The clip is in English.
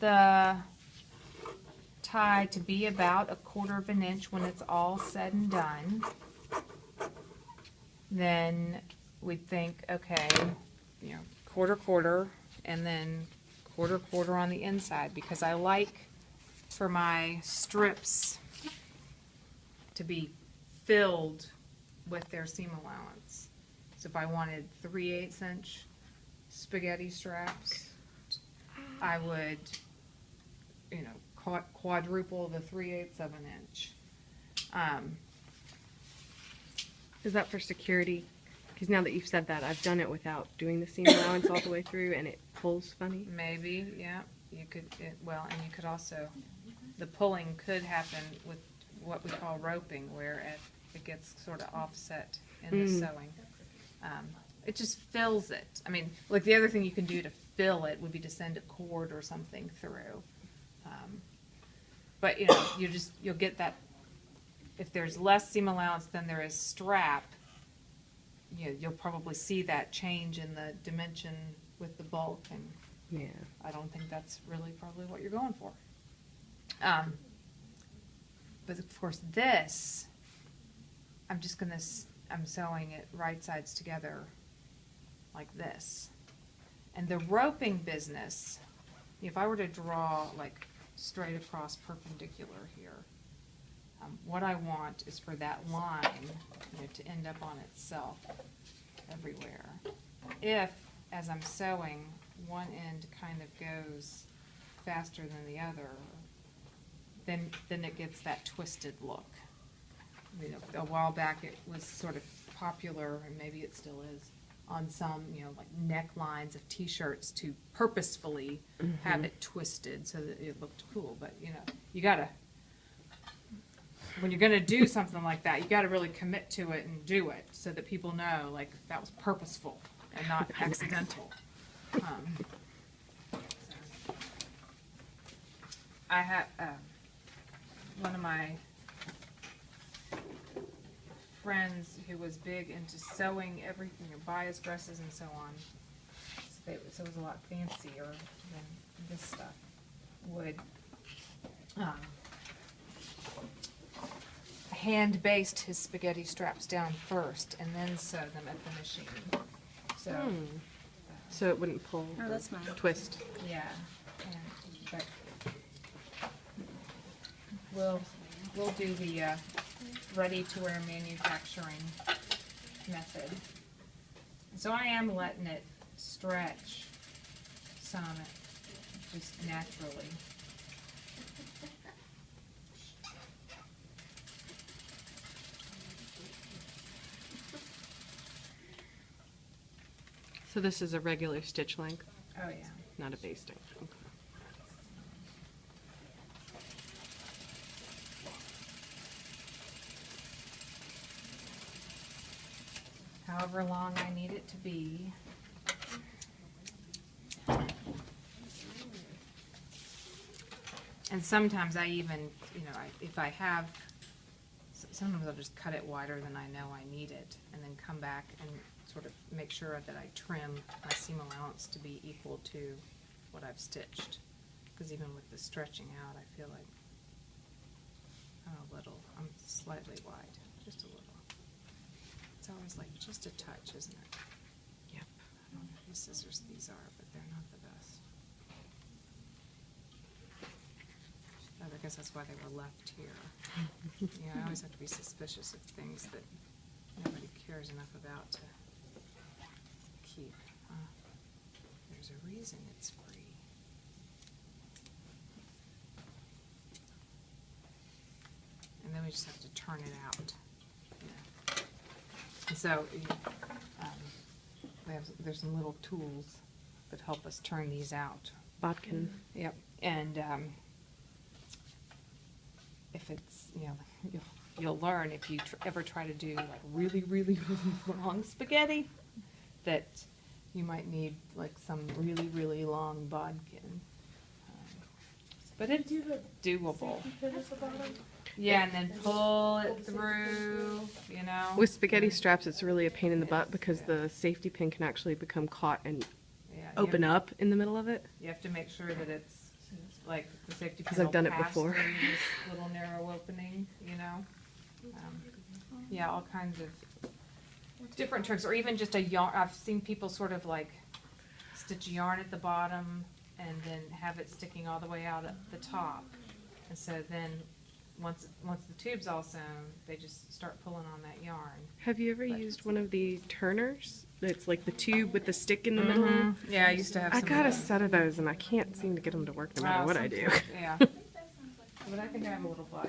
the tie to be about 1/4 of an inch when it's all said and done, then we'd think, okay, you know, quarter, and then quarter on the inside, because I like for my strips to be filled with their seam allowance. So if I wanted 3/8 inch spaghetti straps, I would, you know, quadruple the 3/8 of an inch. Is that for security? Because now that you've said that, I've done it without doing the seam allowance all the way through, and it pulls funny. Maybe, yeah. You could, well, and you could also, the pulling could happen with what we call roping, where it gets sort of offset in the sewing. It just fills it. I mean, like the other thing you can do to fill it would be to send a cord or something through. But you know, you'll get that. If there's less seam allowance than there is strap, you'll probably see that change in the dimension with the bulk, and Yeah. I don't think that's really probably what you're going for. But of course this, I'm sewing it right sides together like this. And the roping business, if I were to draw like straight across perpendicular here, what I want is for that line, to end up on itself everywhere. If, as I'm sewing, one end kind of goes faster than the other, then it gets that twisted look. You know, a while back it was sort of popular, and maybe it still is, on some, like necklines of t-shirts to purposefully have it twisted so that it looked cool. But, you gotta, when you're gonna do something like that, you gotta really commit to it and do it so that people know, like, that was purposeful and not accidental. I have, one of my friends who was big into sewing everything, bias dresses and so on, so it was a lot fancier than this stuff, would hand-based his spaghetti straps down first and then sew them at the machine. So, So it wouldn't pull. Oh, that's mine. Twist. yeah, but we'll do the ready-to-wear manufacturing method. So I am letting it stretch some, just naturally. So this is a regular stitch length, Oh, yeah. not a basting. Okay. However long I need it to be. And sometimes I even, if I have, sometimes I'll just cut it wider than I know I need it, and then come back and sort of make sure that I trim my seam allowance to be equal to what I've stitched. Because even with the stretching out, I feel like I'm slightly wide, just a little. It's always like just a touch, isn't it? Yep. I don't know whose scissors these are, but they're not the best. I guess that's why they were left here. I always have to be suspicious of things that nobody cares enough about to keep. There's a reason it's free. And then we just have to turn it out. So there's some little tools that help us turn these out. Bodkin. Yep. And if it's, you'll learn if you ever try to do like really, really, really long spaghetti, that you might need like some really, really long bodkin. But it's doable. Yeah, and then pull it through, With spaghetti straps, it's really a pain in the butt because the safety pin can actually become caught and Yeah, open up in the middle of it. You have to make sure that it's like the safety 'Cause pin I've done will it pass before. through this little narrow opening, you know? Yeah, all kinds of different tricks, or even just a yarn. I've seen people sort of like stitch yarn at the bottom and then have it sticking all the way out at the top. And so then, once the tube's all sewn, they just start pulling on that yarn. Have you ever used one of the turners? It's like the tube with the stick in the middle. Yeah, I used to have I some got a of those. set of those, and I can't seem to get them to work no matter what I do. Sometimes, yeah. But I think I have a little black.